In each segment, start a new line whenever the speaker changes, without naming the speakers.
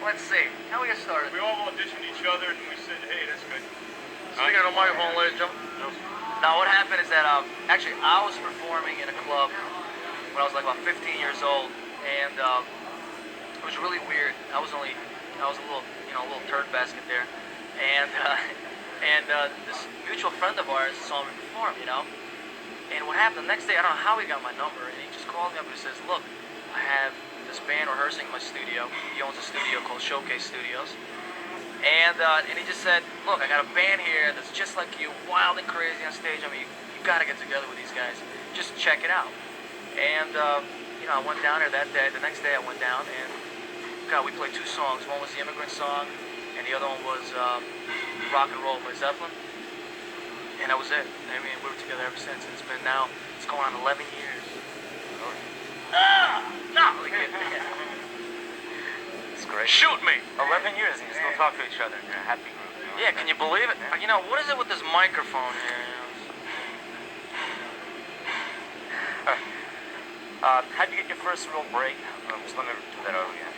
Let's see. How we get started?
We all auditioned each other and we said, hey, that's good.
Speaking of the microphone, ladies and gentlemen. Now, what happened is that actually I was performing in a club when I was like about 15 years old, and it was really weird. I was a little, a little turd basket there, and this mutual friend of ours saw me perform, And what happened the next day? I don't know how he got my number, and he just called me up and he says, "Look, I have this band rehearsing in my studio. He owns a studio called Showcase Studios." And he just said, "Look, I got a band here that's just like you, wild and crazy on stage. I mean, you got to get together with these guys. Just check it out." And I went down there that day. The next day I went down, and God, we played two songs. One was the Immigrant Song, and the other one was Rock and Roll by Zeppelin. And that was it. I mean, we were together ever since. And it's going on 11 years. No! It's great. Shoot me!
11 years and you still talk to each other and you're a happy group.
Yeah, can you believe it? What is it with this microphone here?
How'd you get your first real break? Just let me do that over again.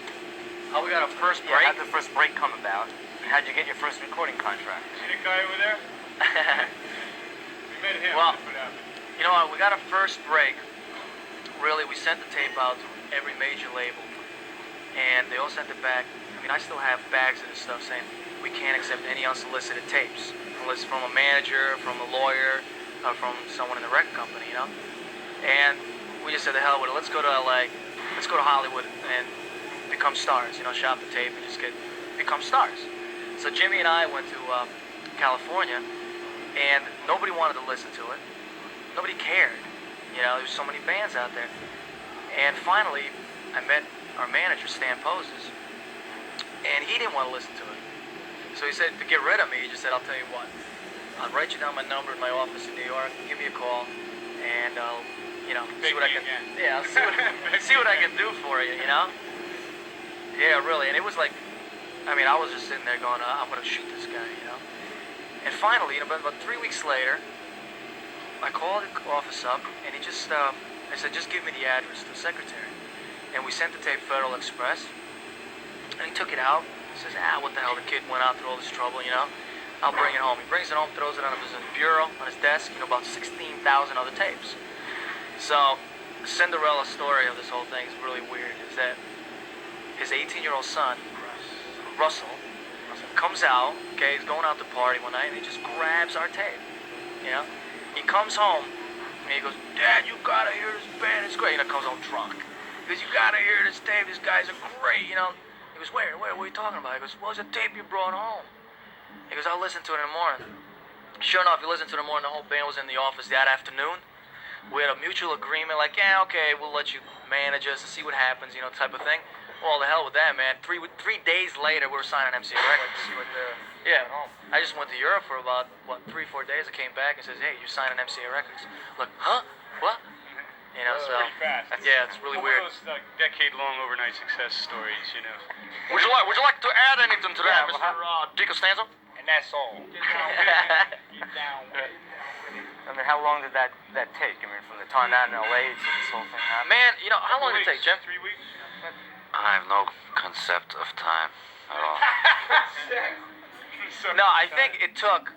How we got a first break?
Yeah, how'd the first break come about? How'd you get your first recording contract?
See the guy over there? We met him.
Well,
That's what happened.
you know what? We got a first break. Really, we sent the tape out to every major label, and they all sent it back. I mean, I still have bags of this stuff saying we can't accept any unsolicited tapes, unless from a manager, from a lawyer, from someone in the record company, And we just said, the hell with it. Let's go to LA. Let's go to Hollywood and become stars. Shop the tape and just become stars. So Jimmy and I went to California, and nobody wanted to listen to it. Nobody cared. There's so many bands out there. And finally, I met our manager, Stan Poses, and he didn't want to listen to it. So he said, to get rid of me, he just said, "I'll tell you what, I'll write you down my number in my office in New York, give me a call, and I'll, see what I can, I'll see what I can do for you, Yeah, really. And it was like, I was just sitting there going, I'm going to shoot this guy, And finally, about 3 weeks later, I called the office up, and he just, I said, just give me the address to the secretary. And we sent the tape Federal Express, and he took it out. He says, what the hell, the kid went out through all this trouble, I'll bring it home. He brings it home, throws it on his bureau, on his desk, about 16,000 other tapes. So, the Cinderella story of this whole thing is really weird, is that his 18-year-old son, Russell, comes out, he's going out to party one night, and he just grabs our tape, He comes home, and he goes, "Dad, you gotta hear this band, it's great." Comes home drunk. He goes, "You gotta hear this tape, these guys are great, He goes, where, what are you talking about? He goes, "Well, it's a tape you brought home." He goes, "I'll listen to it in the morning." Sure enough, he listened to it in the morning, the whole band was in the office that afternoon. We had a mutual agreement, like, yeah, okay, we'll let you manage us and see what happens, type of thing. Well, the hell with that, man. 3 days later, we were signing MCA Records. Yeah, I just went to Europe for about, 3-4 days. I came back and says, "Hey, you're signing MCA Records." Like, huh? What? So,
pretty fast.
Yeah, it's really weird.
One of those decade-long overnight success stories,
Would you like to add anything to that, Mr. Di Costanzo?
And that's all. Get down with it.
How long did that take? From the time out in LA to this whole thing happened?
Man, how long did it take, Jim?
3 weeks.
I have no concept of time at all.
No, I think it took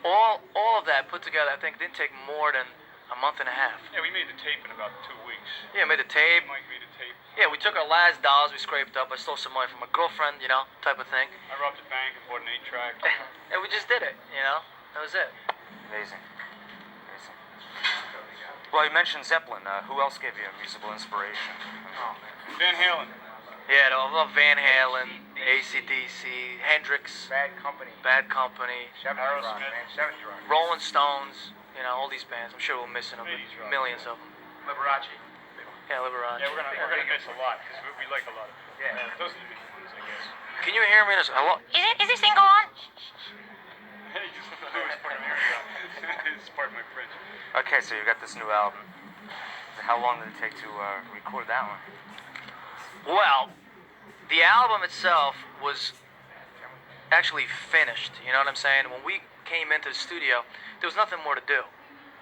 all of that put together. I think it didn't take more than a month and a half.
Yeah, we made the tape in about 2 weeks.
Yeah, made the tape.
Mike made the tape.
Yeah, we took our last dollars we scraped up. I stole some money from my girlfriend, type of thing.
I robbed a bank and bought an 8-track.
And we just did it, That was it.
Amazing. Well, you mentioned Zeppelin. Who else gave you a musical inspiration?
Van Halen.
Yeah, I love Van Halen, AC/DC, Hendrix,
Bad Company.
Aerosmith.
Rolling Stones, all these bands. I'm sure we're missing them, millions of them.
Liberace.
Yeah, Liberace.
Yeah, we're gonna miss a lot because we like a lot of them.
Yeah.
Those are the big ones, I guess.
Can you hear me? Hello?
Is this thing on?
Hey, just blew his part of my ears out. It's part of my French.
Okay, so you got this new album. How long did it take to record that one?
Well, the album itself was actually finished, you know what I'm saying? When we came into the studio, there was nothing more to do.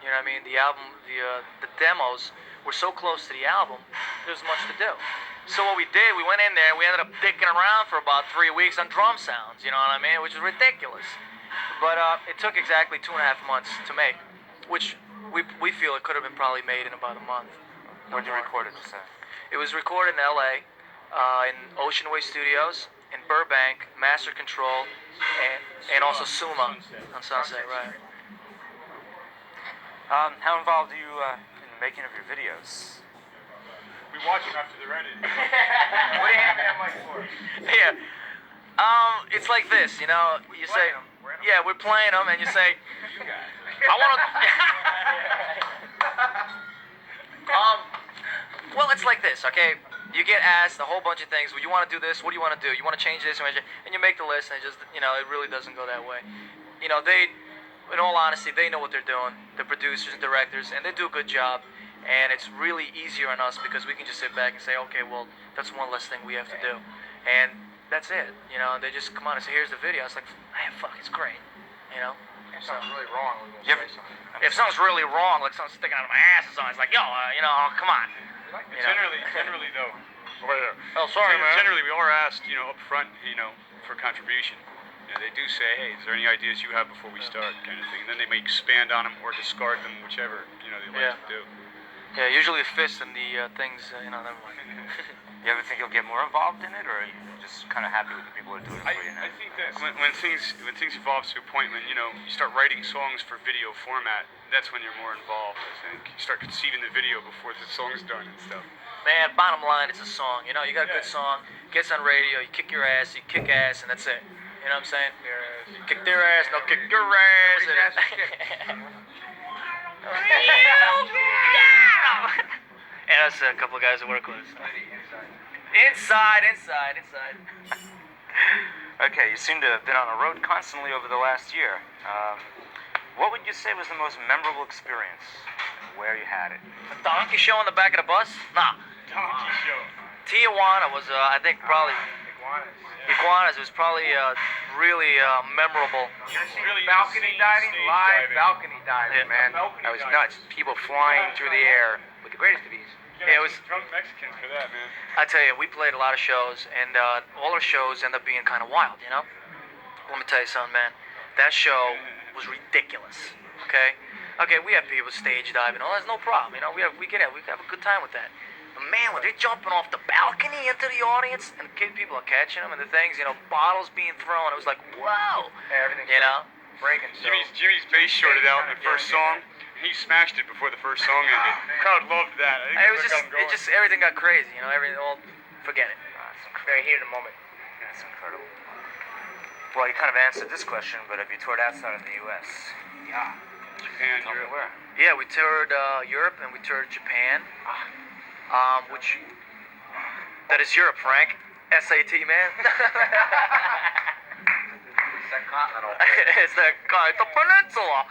You know what I mean? The album, the demos were so close to the album, there was much to do. So what we did, we went in there and we ended up dicking around for about 3 weeks on drum sounds, you know what I mean? Which is ridiculous. But it took exactly 2.5 months to make, which we feel it could have been probably made in about a month.
Where'd you record it, you say?
It was recorded in LA, in Ocean Way Studios, in Burbank, Master Control, and also Suma on Sunset, right?
How involved are you in the making of your videos?
We watch them after they're edited.
What do you have that mic for? Yeah. It's like this, you know. You say, yeah, we're playing them, and you say, I want to. Well, it's like this, okay? You get asked a whole bunch of things. Well, you want to do this? What do you want to do? You want to change this? And you make the list, and it just, you know, it really doesn't go that way. You know, in all honesty, they know what they're doing. The producers and directors, and they do a good job. And it's really easier on us because we can just sit back and say, okay, well, that's one less thing we have to do. And that's it. You know, they just come on and say, here's the video. It's like, man, fuck, it's great. You know?
If something's really wrong, we're going to say something.
If something's really wrong, like something's sticking out of my ass or something, it's like, yo, you know, come on. You know?
Generally though.
Oh, sorry, man.
Generally, we are asked, you know, up front, you know, for contribution. You know, they do say, hey, is there any ideas you have before we start, kind of thing. And then they may expand on them or discard them, whichever, you know, they like to do.
Yeah, usually the fist and the things, you know, never mind.
You ever think you'll get more involved in it, or are you just kind of happy with the people who are doing it for you now?
I think that when things evolve to a point when, you know, you start writing songs for video format, that's when you're more involved, I think. You start conceiving the video before the song's done and stuff.
Man, bottom line, it's a song. You know, you got a good song, gets on radio, you kick your ass, you kick ass, and that's it. You know what I'm saying? Kick their ass, no, kick your ass. And that's a couple of guys that work with us. Inside.
Okay, you seem to have been on the road constantly over the last year. What would you say was the most memorable experience? And where you had it?
The donkey show on the back of the bus? Nah.
Donkey show.
Tijuana was, I think, probably... Iguanas was probably really memorable.
Really
Balcony diving, live balcony diving,
Yeah.
man. That was nuts. People flying through the air with the greatest of ease.
Yeah, it was.
Drunk Mexicans for that, man.
I tell you, we played a lot of shows, and all our shows end up being kind of wild, you know? Let me tell you something, man. That show was ridiculous, okay? Okay, we have people stage diving, all that's no problem, you know? We have a good time with that. But man, when they're jumping off the balcony into the audience, and people are catching them, and the things, you know, bottles being thrown, it was like, whoa!
Everything's
You know?
breaking. So.
Jimmy's bass shorted out in the first song. He smashed it before the first song ended. The crowd loved that. I think
It was
that's what got him
just,
going.
everything got crazy, you know? Forget it.
Very here in the moment.
That's incredible. Well, you kind of answered this question, but have you toured outside of the U.S.?
Yeah.
Japan,
Tell me
Europe.
where.
Yeah, we toured Europe, and we toured Japan. Which, that is Europe, Frank. SAT, man. It's the peninsula.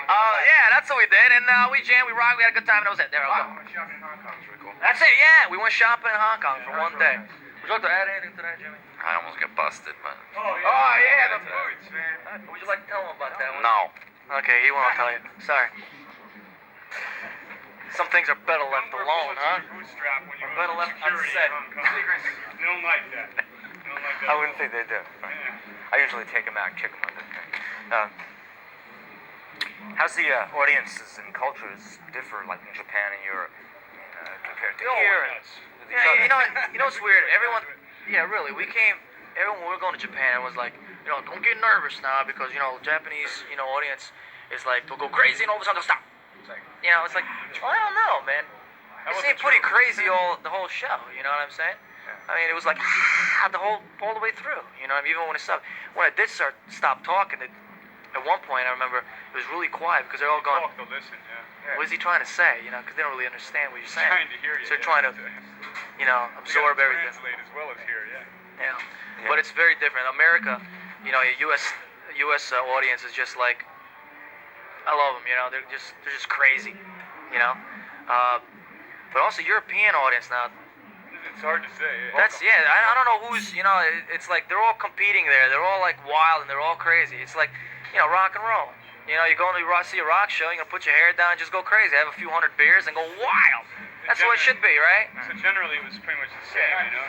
Yeah, that's what we did, and we jammed, we rocked, we had a good time, and that was it. There we go.
Shopping in Hong Kong was really cool.
That's it, yeah. We went shopping in Hong Kong for one day. Would you like to add anything to that, Jimmy?
I almost got busted, but
Oh yeah, the boots, man.
Would you like to tell him about that one?
no.
Okay, he won't tell you. Sorry. Some things are better left alone, huh?
Bootstrap when you're
Better left unsaid.
They don't like that. They don't like that.
I wouldn't think they do. I usually take them out and kick them with it. How's the audiences and cultures differ, like in Japan and Europe, compared to here? And with each
Yeah,
other?
you know what's weird? Everyone, yeah, really, everyone when we were going to Japan was like, you know, don't get nervous now because, you know, Japanese, you know, audience is like, they'll go crazy and all of a sudden they'll stop. You know, it's like, well, I don't know, man. It seemed pretty crazy the whole show, you know what I'm saying? I mean, it was like, all the way through, you know, even when it stopped. When I did stop talking, at one point, I remember, it was really quiet because they're all going,
Talk to listen, yeah.
what is he trying to say, you know, because they don't really understand what you're saying.
Trying to hear you.
So they're trying to, you know, absorb everything.
Translate as well as here, yeah.
Yeah. But it's very different. America, you know, a U.S. Audience is just like, I love them, you know, they're just crazy, you know. But also European audience now,
It's hard to say.
I don't know who's, you know, it's like they're all competing there. They're all like wild and they're all crazy. It's like, you know, rock and roll. You know, you're going to see a rock show, you're going to put your hair down and just go crazy. Have a few hundred beers and go wild.
That's what it should be, right?
So generally, it was pretty much the same. You know.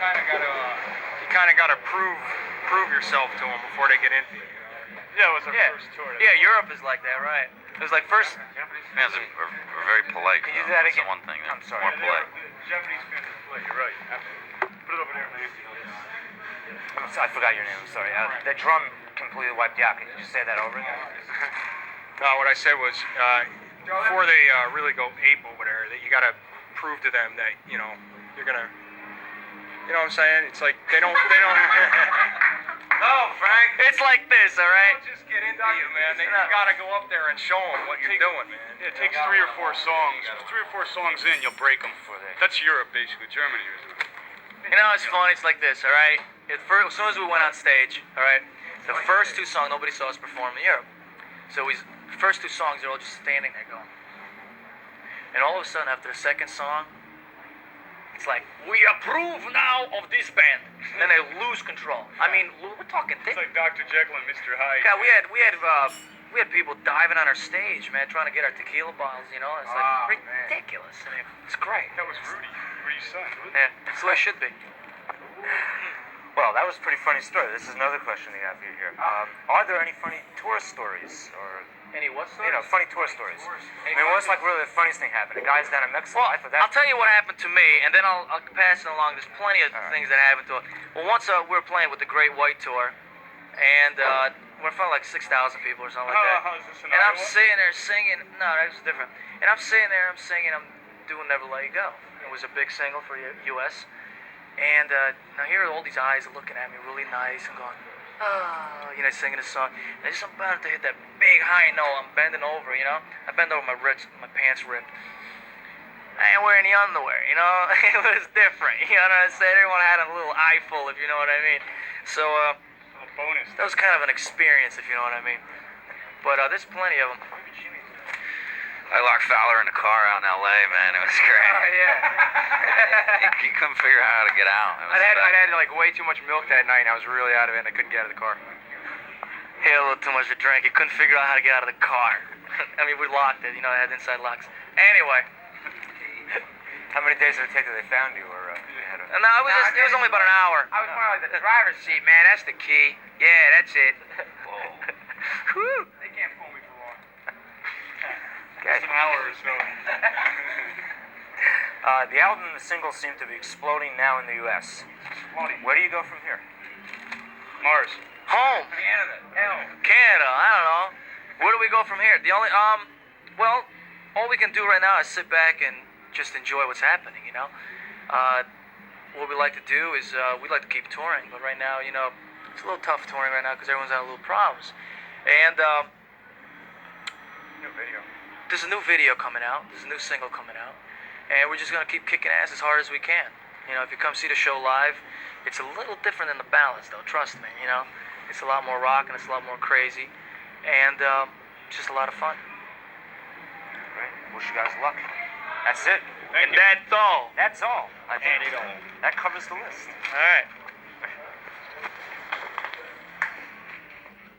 You kind of gotta prove yourself to them before they get into you.
Yeah, it was our
Yeah.
first tour.
Yeah, Europe is like that, right? It was like first.
Fans are very polite.
Can you do
though.
that
That's the
again?
one thing.
I'm sorry.
More polite.
The Japanese fans are polite. You're right. Put it over there, man.
I forgot your name. I'm sorry. The drum completely wiped you out. Can you just say that over again?
No, what I said was before they really go ape over there, that you gotta prove to them that you're gonna. You know what I'm saying? It's like they don't.
No, Frank. It's like this, all right?
Just get into you, man. You gotta go up there and show them what you're doing, man.
Yeah, it takes 3 or 4 songs. 3 or 4 songs in, you'll break them. That's Europe, basically. Germany is.
You know, it's funny. It's like this, all right? As soon as we went on stage, all right, the first 2 songs, nobody saw us perform in Europe. So the first 2 songs, they're all just standing there going. And all of a sudden, after the second song, it's like, we approve now of this band. Then they lose control. I mean, we're talking
It's like Dr. Jekyll and Mr. Hyde.
God, we had people diving on our stage, man, trying to get our tequila bottles. You know, it's like ridiculous. I mean, it's great.
That was Rudy's son.
Yeah, that's the way it should be.
Well, that was a pretty funny story. This is another question we have for you here. Are there any funny tour stories or
Any what
funny tour stories? I mean, what's like really the funniest thing happened? The guys down in Mexico.
Well,
I thought that.
I'll tell you what happened to me, and then I'll pass it along. There's plenty of things that happened to us. Well, once we were playing with the Great White Tour, and we're in front of like 6,000 people or something like that.
Is this in
And I'm
Iowa?
sitting there singing. No, that was different. And I'm sitting there, I'm singing, I'm doing Never Let You Go. It was a big single for U.S. And now here are all these eyes looking at me really nice and going, oh, singing this song. And I'm about to hit that big high note. I'm bending over, I bend over, my pants ripped. I ain't wearing any underwear, It was different, you know what I'm saying? Everyone had a little eyeful, if you know what I mean. So,
A bonus.
that was kind of an experience, if you know what I mean. But there's plenty of them.
I locked Fowler in a car out in L.A., man. It was great.
Oh, yeah.
He couldn't figure out how to get out. It was
I'd had like way too much milk that night, and I was really out of it, and I couldn't get out of the car.
He had a little too much to drink. He couldn't figure out how to get out of the car. I mean, we locked it. It had inside locks. Anyway.
How many days did it take till they found you, or you had a...
No, it was only about an hour.
I was more like the driver's seat, man. That's the key. Yeah, that's it.
Whew.
They can't pull me for long.
Okay.
An hour or so.
The album and the singles seem to be exploding now in the U.S. Where do you go from here?
Mars.
Home.
Canada. Hell.
Canada. I don't know. Where do we go from here? The only well, all we can do right now is sit back and just enjoy what's happening. What we like to do is we like to keep touring, but right now, it's a little tough touring right now because everyone's having little problems. And
New video.
there's a new video coming out. There's a new single coming out, and we're just gonna keep kicking ass as hard as we can. If you come see the show live, it's a little different than the ballads, though. Trust me. It's a lot more rock and it's a lot more crazy, and it's just a lot of fun.
Great. Wish you guys luck. That's it.
And that's all.
That's all. I think that covers the list.
All right.